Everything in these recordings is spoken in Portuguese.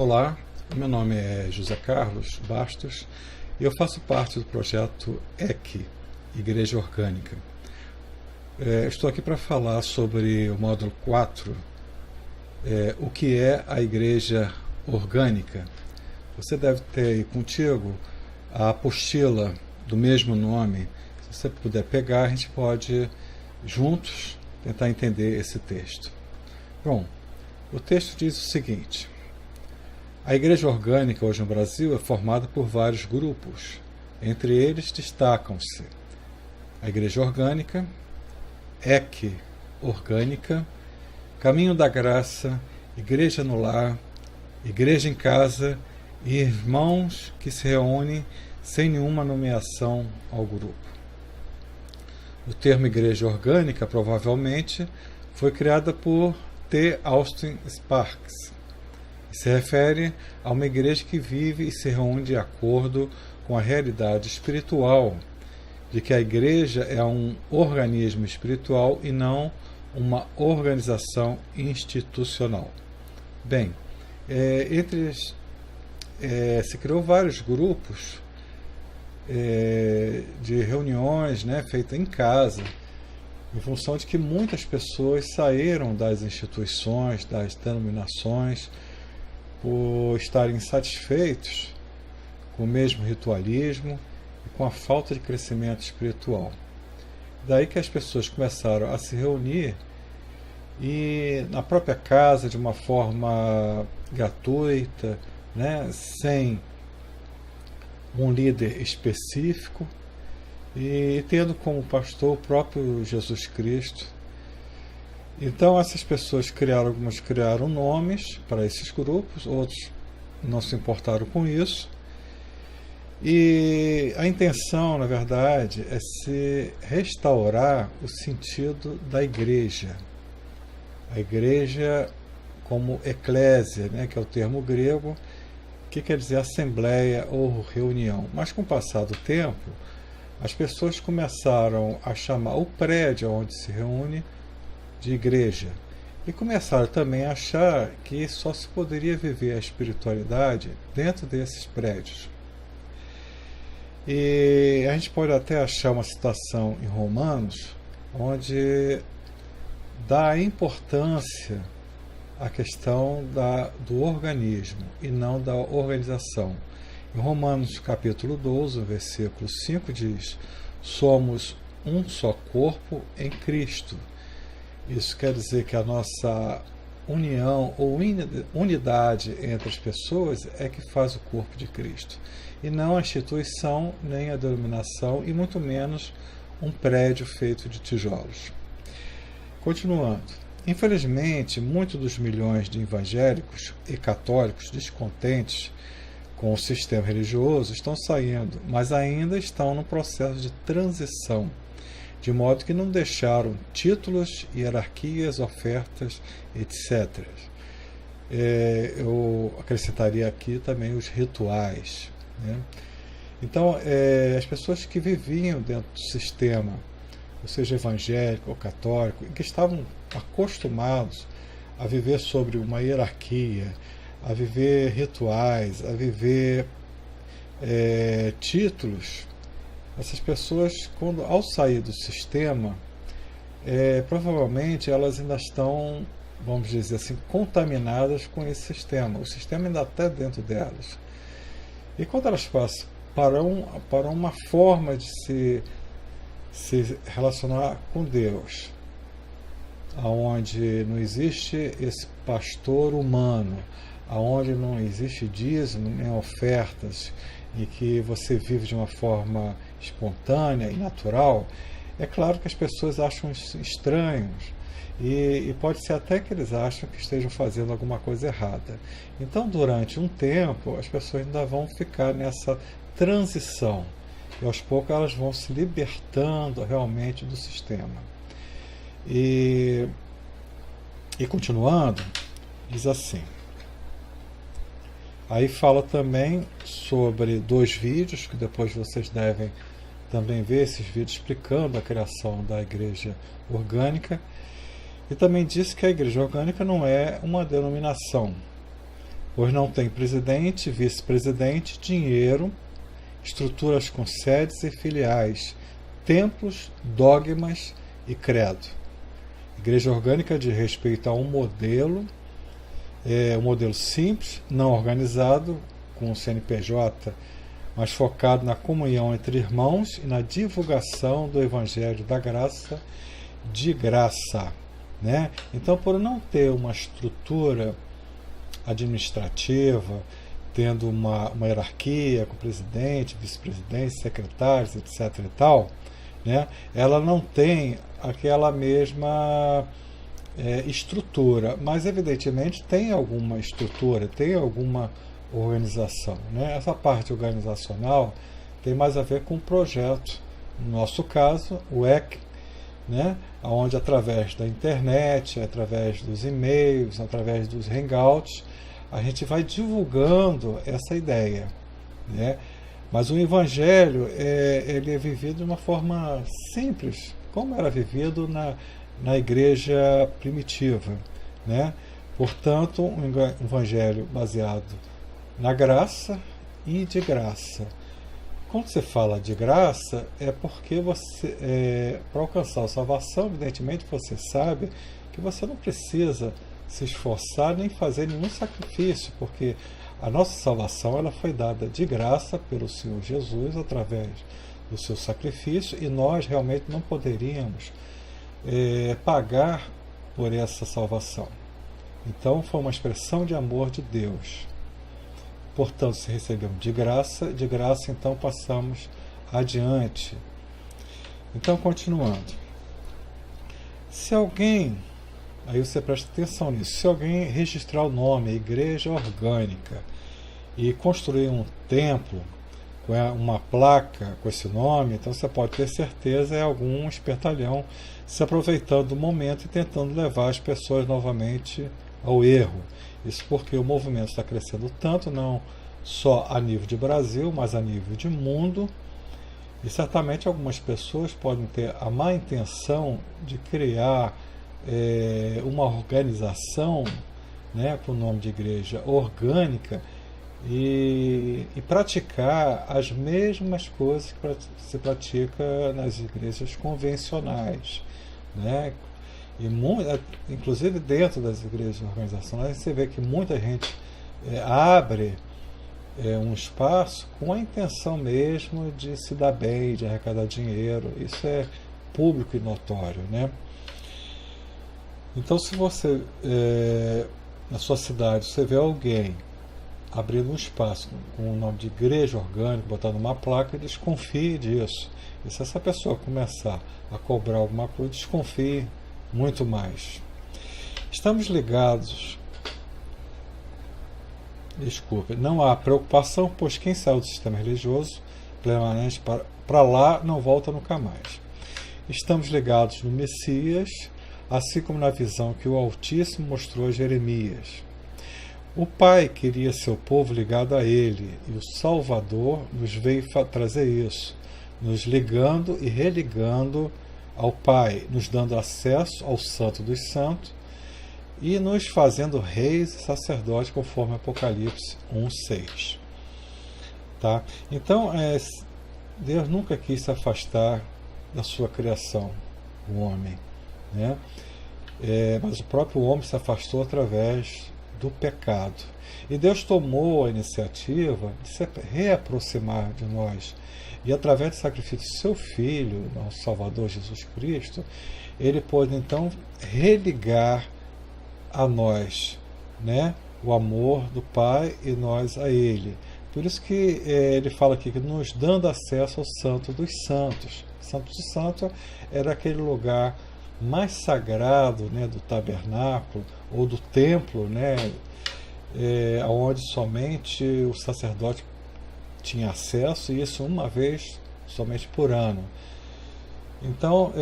Olá, meu nome é José Carlos Bastos e eu faço parte do projeto EC, Igreja Orgânica. Estou aqui para falar sobre o módulo 4, o que é a Igreja Orgânica. Você deve ter aí contigo a apostila do mesmo nome. Se você puder pegar, a gente pode juntos tentar entender esse texto. Bom, o texto diz o seguinte: a Igreja Orgânica hoje no Brasil é formada por vários grupos. Entre eles destacam-se a Igreja Orgânica, EC Orgânica, Caminho da Graça, Igreja no Lar, Igreja em Casa e irmãos que se reúnem sem nenhuma nomeação ao grupo. O termo Igreja Orgânica provavelmente foi criada por T. Austin Sparks. Se refere a uma igreja que vive e se reúne de acordo com a realidade espiritual, de que a igreja é um organismo espiritual e não uma organização institucional. Bem, se criou vários grupos de reuniões, feitas em casa, em função de que muitas pessoas saíram das instituições, das denominações, por estarem insatisfeitos com o mesmo ritualismo e com a falta de crescimento espiritual. Daí que as pessoas começaram a se reunir e na própria casa, de uma forma gratuita, sem um líder específico, e tendo como pastor o próprio Jesus Cristo. Então essas pessoas algumas criaram nomes para esses grupos, outros não se importaram com isso. E a intenção, na verdade, é se restaurar o sentido da igreja. A igreja como eclésia, que é o termo grego, que quer dizer assembleia ou reunião. Mas com o passar do tempo, as pessoas começaram a chamar o prédio onde se reúne de igreja, e começaram também a achar que só se poderia viver a espiritualidade dentro desses prédios. E a gente pode até achar uma citação em Romanos onde dá importância à questão do organismo e não da organização. Em Romanos capítulo 12, versículo 5 diz: somos um só corpo em Cristo. Isso quer dizer que a nossa união ou unidade entre as pessoas é que faz o corpo de Cristo, e não a instituição, nem a denominação, e muito menos um prédio feito de tijolos. Continuando, infelizmente, muitos dos milhões de evangélicos e católicos descontentes com o sistema religioso estão saindo, mas ainda estão no processo de transição, de modo que não deixaram títulos, hierarquias, ofertas, etc. Eu acrescentaria aqui também os rituais. Então, as pessoas que viviam dentro do sistema, ou seja, evangélico ou católico, e que estavam acostumados a viver sobre uma hierarquia, a viver rituais, a viver títulos, essas pessoas, ao sair do sistema, provavelmente elas ainda estão, vamos dizer assim, contaminadas com esse sistema. O sistema ainda está dentro delas. E quando elas passam para uma forma de se relacionar com Deus, onde não existe esse pastor humano, onde não existe dízimo nem ofertas, e que você vive de uma forma espontânea e natural, é claro que as pessoas acham estranhos, e pode ser até que eles acham que estejam fazendo alguma coisa errada. Então, durante um tempo, as pessoas ainda vão ficar nessa transição, e aos poucos elas vão se libertando realmente do sistema. E continuando, diz assim: aí fala também sobre 2 vídeos, que depois vocês devem também ver esses vídeos explicando a criação da Igreja Orgânica. E também diz que a Igreja Orgânica não é uma denominação, pois não tem presidente, vice-presidente, dinheiro, estruturas com sedes e filiais, templos, dogmas e credo. Igreja orgânica diz respeito a um modelo simples, não organizado, com o CNPJ, mas focado na comunhão entre irmãos e na divulgação do Evangelho da Graça de graça. Né? Então, por não ter uma estrutura administrativa, tendo uma hierarquia com presidente, vice-presidente, secretários, etc. e tal, né? Ela não tem aquela mesma estrutura, mas evidentemente tem alguma estrutura, tem alguma organização. Né? Essa parte organizacional tem mais a ver com o projeto. No nosso caso, o EC, né? Onde através da internet, através dos e-mails, através dos hangouts, a gente vai divulgando essa ideia. Né? Mas o Evangelho ele é vivido de uma forma simples, como era vivido na igreja primitiva. Né? Portanto, um Evangelho baseado na graça e de graça. Quando você fala de graça, é porque você, para alcançar a salvação, evidentemente você sabe que você não precisa se esforçar nem fazer nenhum sacrifício, porque a nossa salvação ela foi dada de graça pelo Senhor Jesus através do seu sacrifício, e nós realmente não poderíamos pagar por essa salvação. Então foi uma expressão de amor de Deus. Portanto, se recebemos de graça então passamos adiante. Então, continuando. Se alguém, aí você presta atenção nisso, se alguém registrar o nome Igreja Orgânica e construir um templo com uma placa com esse nome, então você pode ter certeza é algum espertalhão se aproveitando do momento e tentando levar as pessoas novamente ao erro. Isso porque o movimento está crescendo tanto, não só a nível de Brasil, mas a nível de mundo, e certamente algumas pessoas podem ter a má intenção de criar uma organização, né, com o nome de igreja orgânica, e praticar as mesmas coisas que se pratica nas igrejas convencionais. Né? E inclusive dentro das igrejas organizacionais você vê que muita gente abre um espaço com a intenção mesmo de se dar bem, de arrecadar dinheiro. Isso é público e notório. Né? Então, se você na sua cidade você vê alguém abrindo um espaço com o nome de igreja orgânica, botando uma placa, desconfie disso. E se essa pessoa começar a cobrar alguma coisa, desconfie muito mais. Estamos ligados. Desculpe, não há preocupação, pois quem saiu do sistema religioso permanente para lá não volta nunca mais. Estamos ligados no Messias, assim como na visão que o Altíssimo mostrou a Jeremias. O Pai queria seu povo ligado a Ele, e o Salvador nos veio trazer isso, nos ligando e religando ao Pai, nos dando acesso ao Santo dos Santos e nos fazendo reis e sacerdotes, conforme Apocalipse 1:6. Tá? Então, Deus nunca quis se afastar da sua criação, o homem. Né? Mas o próprio homem se afastou através do pecado. E Deus tomou a iniciativa de se reaproximar de nós. E através do sacrifício de seu Filho, nosso Salvador Jesus Cristo, Ele pôde então religar a nós, né, o amor do Pai e nós a Ele. Por isso que ele fala aqui que nos dando acesso ao Santo dos Santos. O Santo dos Santos era aquele lugar mais sagrado, né, do tabernáculo ou do templo, né, onde somente o sacerdote tinha acesso, e isso uma vez somente por ano. Então,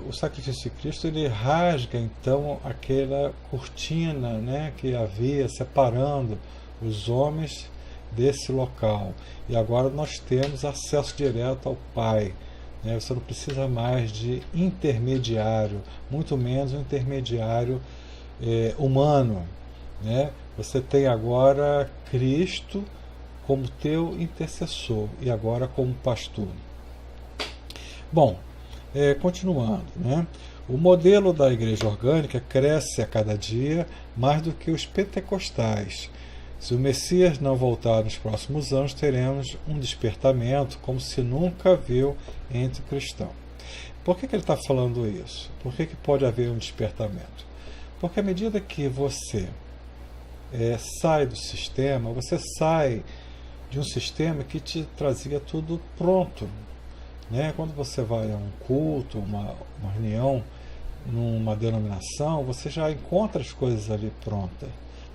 o sacrifício de Cristo ele rasga então aquela cortina, né, que havia separando os homens desse local. E agora nós temos acesso direto ao Pai. Né? Você não precisa mais de intermediário, muito menos um intermediário humano. Né? Você tem agora Cristo como teu intercessor e agora como pastor. Bom, continuando, né? O modelo da igreja orgânica cresce a cada dia mais do que os pentecostais. Se o Messias não voltar nos próximos anos, teremos um despertamento como se nunca viu entre cristãos. Por que ele está falando isso? Por que pode haver um despertamento? Porque à medida que você sai do sistema, você sai de um sistema que te trazia tudo pronto. Né? Quando você vai a um culto, uma reunião, numa denominação, você já encontra as coisas ali prontas.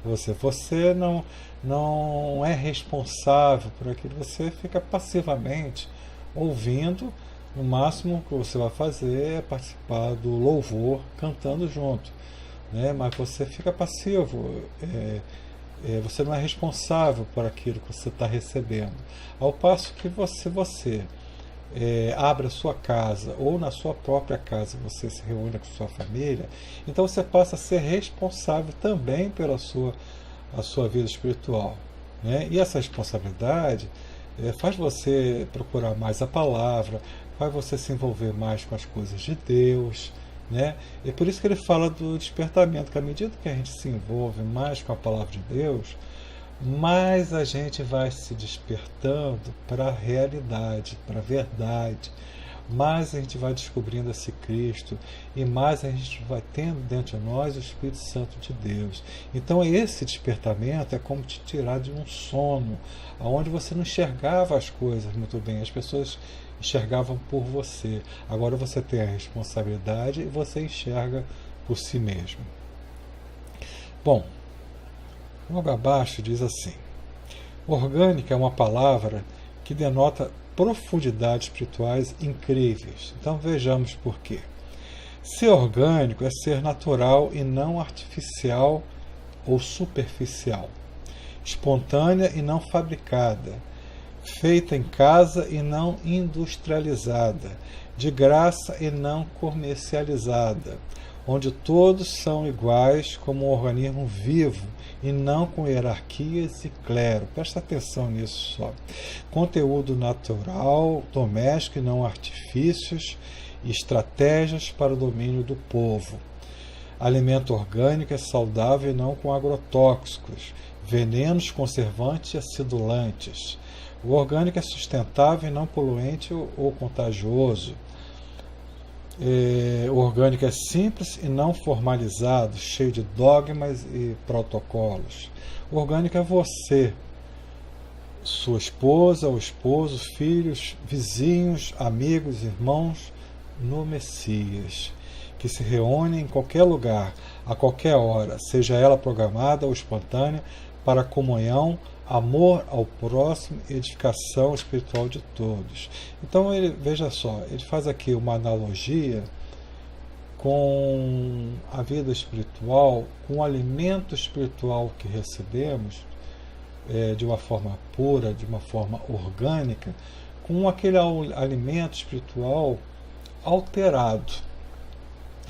Você não é responsável por aquilo, você fica passivamente ouvindo. No máximo que você vai fazer é participar do louvor, cantando junto. Né? Mas você fica passivo, você não é responsável por aquilo que você está recebendo. Ao passo que você abre a sua casa, ou na sua própria casa você se reúne com sua família, então você passa a ser responsável também pela a sua vida espiritual. Né? E essa responsabilidade faz você procurar mais a palavra, faz você se envolver mais com as coisas de Deus. Né? E por isso que ele fala do despertamento, que à medida que a gente se envolve mais com a palavra de Deus, mais a gente vai se despertando para a realidade, para a verdade, mais a gente vai descobrindo esse Cristo e mais a gente vai tendo dentro de nós o Espírito Santo de Deus. Então esse despertamento é como te tirar de um sono, onde você não enxergava as coisas muito bem, as pessoas enxergavam por você. Agora você tem a responsabilidade e você enxerga por si mesmo. Bom, logo abaixo diz assim: orgânica é uma palavra que denota profundidades espirituais incríveis. Então vejamos por quê. Ser orgânico é ser natural e não artificial ou superficial, espontânea e não fabricada, feita em casa e não industrializada, de graça e não comercializada, onde todos são iguais como um organismo vivo e não com hierarquias e clero. Presta atenção nisso só. Conteúdo natural, doméstico e não artifícios e estratégias para o domínio do povo. Alimento orgânico é saudável e não com agrotóxicos, venenos, conservantes e acidulantes. O orgânico é sustentável e não poluente ou contagioso. O orgânico é simples e não formalizado, cheio de dogmas e protocolos. O orgânico é você, sua esposa, o esposo, filhos, vizinhos, amigos, irmãos no Messias, que se reúnem em qualquer lugar, a qualquer hora, seja ela programada ou espontânea, para a comunhão, amor ao próximo e edificação espiritual de todos. Então, veja só, ele faz aqui uma analogia com a vida espiritual, com o alimento espiritual que recebemos, de uma forma pura, de uma forma orgânica, com aquele alimento espiritual alterado,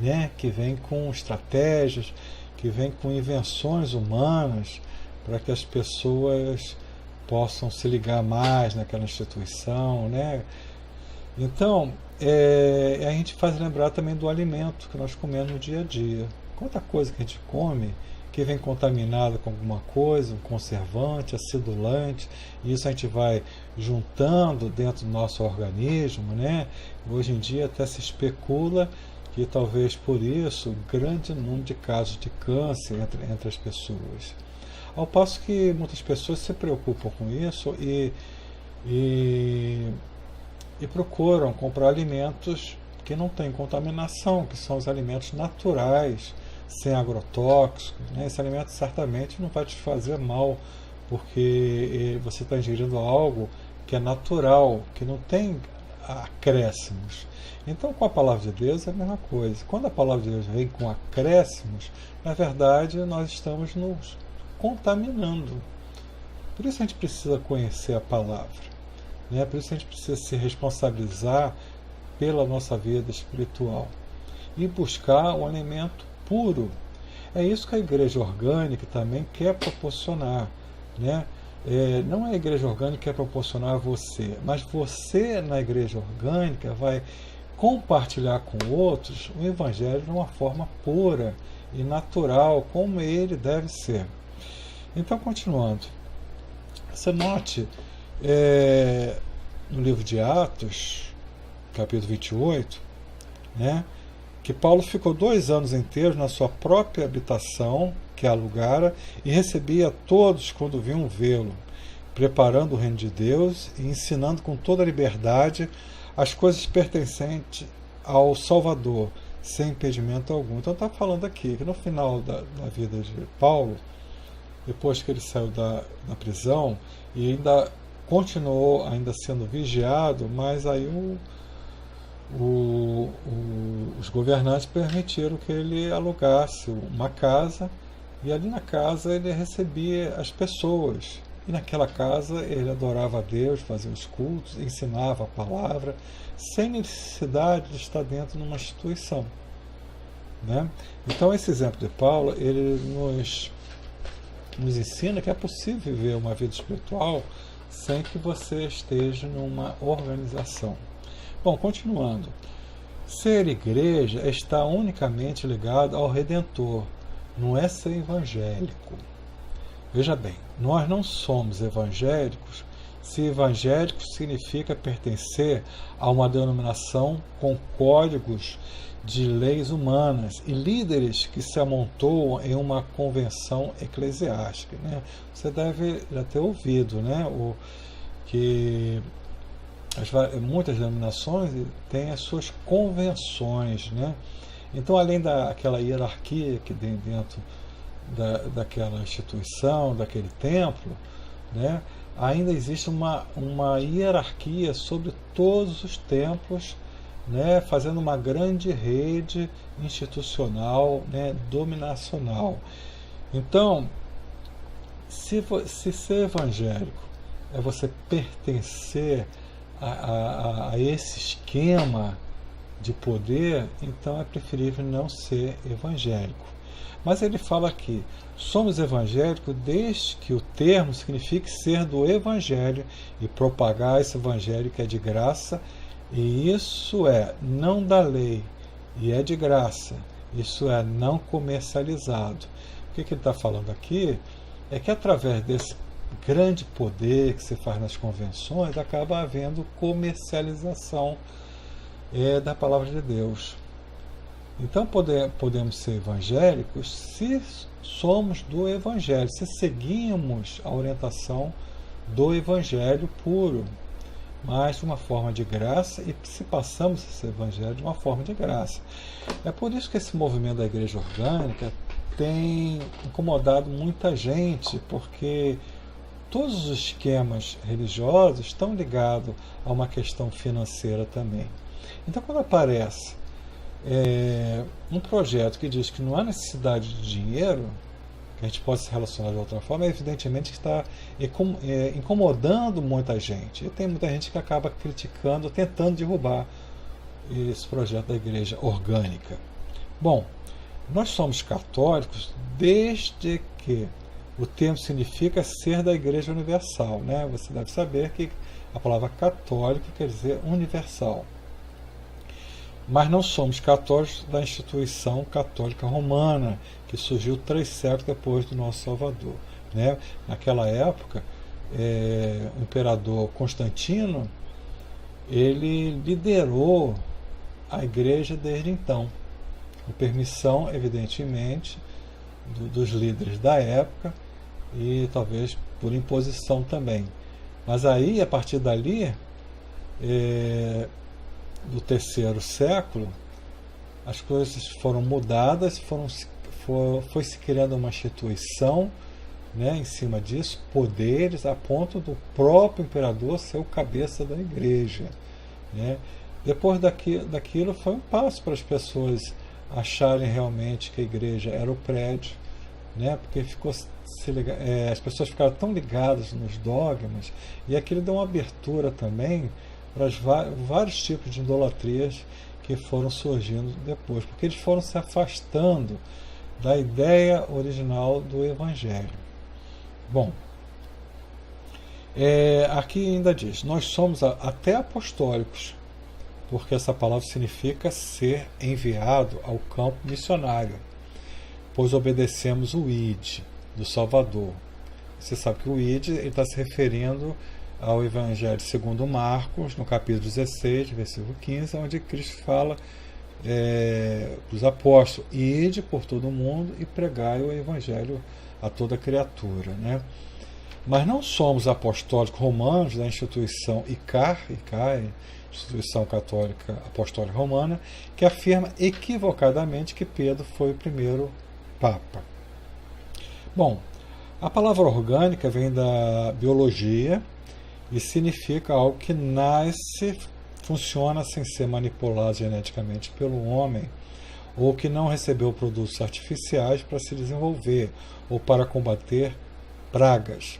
né? Que vem com estratégias, que vem com invenções humanas, para que as pessoas possam se ligar mais naquela instituição, né? Então, a gente faz lembrar também do alimento que nós comemos no dia a dia. Quanta coisa que a gente come que vem contaminada com alguma coisa, um conservante, acidulante, e isso a gente vai juntando dentro do nosso organismo, né? Hoje em dia até se especula que talvez por isso grande número de casos de câncer entre as pessoas. Ao passo que muitas pessoas se preocupam com isso e procuram comprar alimentos que não têm contaminação, que são os alimentos naturais, sem agrotóxicos. Né? Esse alimento certamente não vai te fazer mal, porque você está ingerindo algo que é natural, que não tem acréscimos. Então, com a palavra de Deus é a mesma coisa. Quando a palavra de Deus vem com acréscimos, na verdade nós estamos nos contaminando. Por isso a gente precisa conhecer a palavra, né? Por isso a gente precisa se responsabilizar pela nossa vida espiritual e buscar um alimento puro. É isso que a igreja orgânica também quer proporcionar, né? Não é a igreja orgânica que quer proporcionar a você, mas você na igreja orgânica vai compartilhar com outros o evangelho de uma forma pura e natural, como ele deve ser. Então, continuando, você note no livro de Atos, capítulo 28, né, que Paulo ficou 2 anos inteiros na sua própria habitação, que alugara, e recebia todos quando vinham vê-lo, preparando o reino de Deus e ensinando com toda a liberdade as coisas pertencentes ao Salvador, sem impedimento algum. Então está falando aqui que no final da vida de Paulo, depois que ele saiu da prisão, e ainda continuou ainda sendo vigiado, mas aí os governantes permitiram que ele alugasse uma casa, e ali na casa ele recebia as pessoas, e naquela casa ele adorava a Deus, fazia os cultos, ensinava a palavra, sem necessidade de estar dentro de uma instituição, né? Então esse exemplo de Paulo, ele nos ensina que é possível viver uma vida espiritual sem que você esteja numa organização. Bom, continuando. Ser igreja é estar unicamente ligado ao Redentor, não é ser evangélico. Veja bem, nós não somos evangélicos se evangélico significa pertencer a uma denominação com códigos de leis humanas e líderes que se amontoam em uma convenção eclesiástica, né? Você deve já ter ouvido, né, que muitas denominações têm as suas convenções, né? Então, além daquela hierarquia que tem dentro daquela instituição, daquele templo, né, ainda existe uma hierarquia sobre todos os templos, né, fazendo uma grande rede institucional, né, dominacional. Então, se ser evangélico é você pertencer a esse esquema de poder, então é preferível não ser evangélico. Mas ele fala aqui, somos evangélicos desde que o termo signifique ser do evangelho e propagar esse evangelho que é de graça, e isso é não da lei, e é de graça, isso é não comercializado. O que ele está falando aqui é que através desse grande poder que se faz nas convenções, acaba havendo comercialização da palavra de Deus. Então podemos ser evangélicos se somos do evangelho, se seguimos a orientação do evangelho puro, mas de uma forma de graça, e se passamos esse evangelho de uma forma de graça. É por isso que esse movimento da igreja orgânica tem incomodado muita gente, porque todos os esquemas religiosos estão ligados a uma questão financeira também. Então, quando aparece um projeto que diz que não há necessidade de dinheiro, que a gente pode se relacionar de outra forma, evidentemente que está incomodando muita gente. E tem muita gente que acaba criticando, tentando derrubar esse projeto da igreja orgânica. Bom, nós somos católicos desde que o termo significa ser da igreja universal, né? Você deve saber que a palavra católico quer dizer universal. Mas não somos católicos da instituição católica romana, que surgiu 3 séculos depois do nosso Salvador, né? Naquela época, o imperador Constantino, ele liderou a igreja desde então, com permissão, evidentemente, dos líderes da época, e talvez por imposição também. Mas aí, a partir dali, do 3º século, as coisas foram mudadas, foi se criando uma instituição, né, em cima disso, poderes, a ponto do próprio imperador ser o cabeça da igreja, né? Depois daquilo foi um passo para as pessoas acharem realmente que a igreja era o prédio, né? Porque as pessoas ficaram tão ligadas nos dogmas, e aquilo deu uma abertura também para vários tipos de idolatrias que foram surgindo depois, porque eles foram se afastando da ideia original do Evangelho. Bom, aqui ainda diz, nós somos até apostólicos, porque essa palavra significa ser enviado ao campo missionário, pois obedecemos o ID do Salvador. Você sabe que o ID está se referindo ao Evangelho segundo Marcos, no capítulo 16, versículo 15, onde Cristo fala para os apóstolos, ide por todo o mundo e pregai o Evangelho a toda criatura, né? Mas não somos apostólicos romanos da instituição ICAR, Instituição Católica Apostólica Romana, que afirma equivocadamente que Pedro foi o primeiro Papa. Bom, a palavra orgânica vem da biologia e significa algo que nasce, funciona sem ser manipulado geneticamente pelo homem, ou que não recebeu produtos artificiais para se desenvolver ou para combater pragas.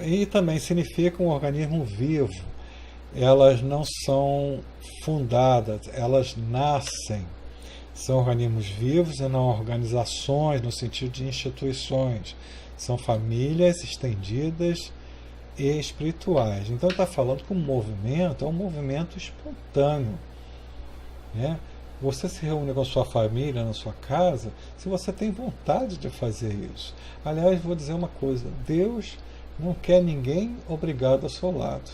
E também significa um organismo vivo. Elas não são fundadas, elas nascem. São organismos vivos e não organizações no sentido de instituições. São famílias estendidas e espirituais. Então está falando que o movimento é um movimento espontâneo, né? Você se reúne com a sua família na sua casa se você tem vontade de fazer isso. Aliás, vou dizer uma coisa, Deus não quer ninguém obrigado ao seu lado.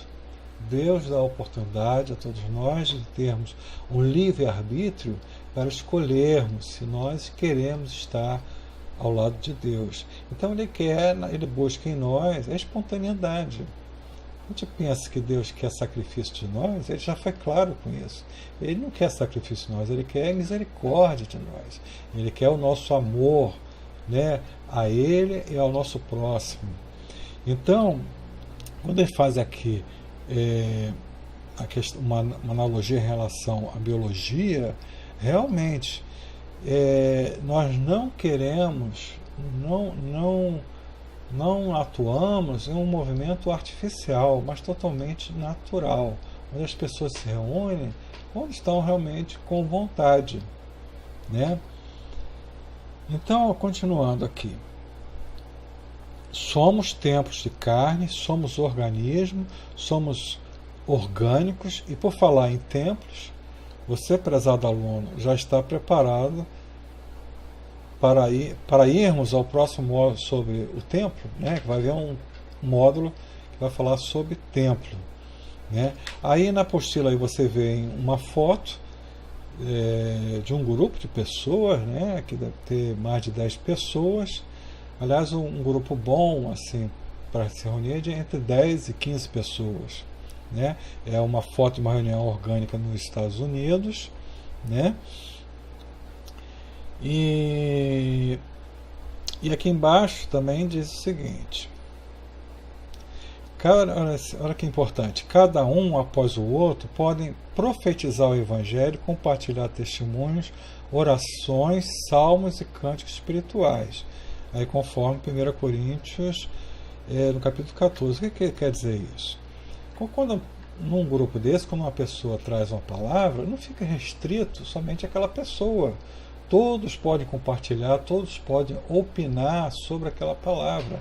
Deus dá a oportunidade a todos nós de termos um livre-arbítrio para escolhermos se nós queremos estar ao lado de Deus. Então Ele busca em nós a espontaneidade. A gente pensa que Deus quer sacrifício de nós, Ele já foi claro com isso. Ele não quer sacrifício de nós, Ele quer misericórdia de nós. Ele quer o nosso amor, né, a Ele e ao nosso próximo. Então, quando Ele faz aqui uma analogia em relação à biologia, realmente nós não queremos, não atuamos em um movimento artificial, mas totalmente natural, onde as pessoas se reúnem quando estão realmente com vontade, né? Então, continuando aqui, somos templos de carne, somos organismos, somos orgânicos, e por falar em templos, você, prezado aluno, já está preparado para irmos ao próximo módulo sobre o templo, né? Que vai haver um módulo que vai falar sobre templo, né? Aí na apostila aí você vê uma foto de um grupo de pessoas, né? Que deve ter mais de 10 pessoas. Aliás, um grupo bom assim para se reunir de entre 10 e 15 pessoas, né? É uma foto de uma reunião orgânica nos Estados Unidos, né? E aqui embaixo também diz o seguinte, olha que importante, cada um após o outro podem profetizar o Evangelho, compartilhar testemunhos, orações, salmos e cânticos espirituais. Aí conforme 1 Coríntios, no capítulo 14. O que quer dizer isso? Quando num grupo desse, quando uma pessoa traz uma palavra, não fica restrito somente àquela pessoa. Todos podem compartilhar, todos podem opinar sobre aquela palavra.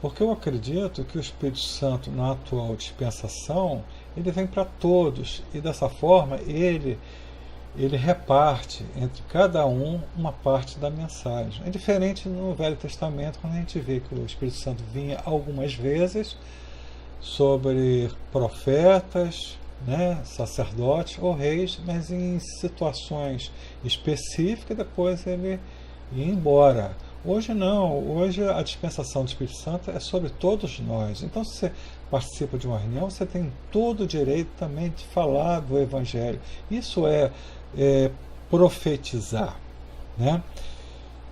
Porque eu acredito que o Espírito Santo, na atual dispensação, ele vem para todos. E dessa forma, ele reparte entre cada um uma parte da mensagem. É diferente no Velho Testamento, quando a gente vê que o Espírito Santo vinha algumas vezes sobre profetas, né, sacerdotes ou reis, mas em situações específicas, depois ele ia embora. Hoje não, hoje a dispensação do Espírito Santo é sobre todos nós. Então, se você participa de uma reunião, você tem todo o direito também de falar do Evangelho. Isso é profetizar, né?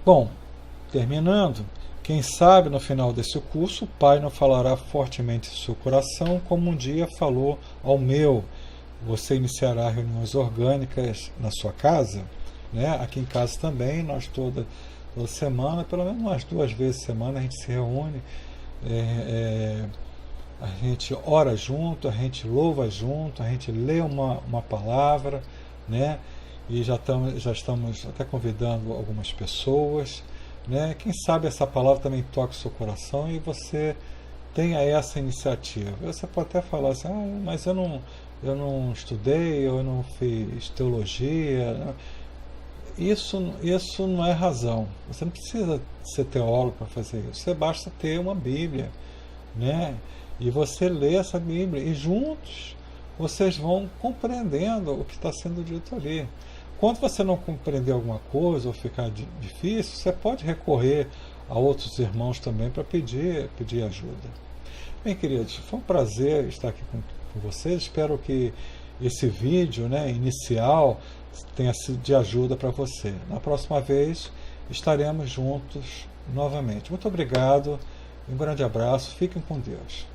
Bom, terminando, quem sabe no final desse curso o Pai não falará fortemente em seu coração, como um dia falou ao meu. Você iniciará reuniões orgânicas na sua casa, né? Aqui em casa também, nós toda semana, pelo menos umas 2 vezes por semana, a gente se reúne, a gente ora junto, a gente louva junto, a gente lê uma palavra, né? e já estamos até convidando algumas pessoas, né? Quem sabe essa palavra também toca o seu coração e você tenha essa iniciativa. Você pode até falar assim, mas eu não estudei, eu não fiz teologia, né? Isso não é razão. Você não precisa ser teólogo para fazer isso. Você basta ter uma Bíblia, né? E você lê essa Bíblia e juntos vocês vão compreendendo o que está sendo dito ali. Quando você não compreender alguma coisa ou ficar difícil, você pode recorrer a outros irmãos também para pedir ajuda. Bem, queridos, foi um prazer estar aqui com vocês. Espero que esse vídeo, né, inicial tenha sido de ajuda para você. Na próxima vez estaremos juntos novamente. Muito obrigado, um grande abraço, fiquem com Deus.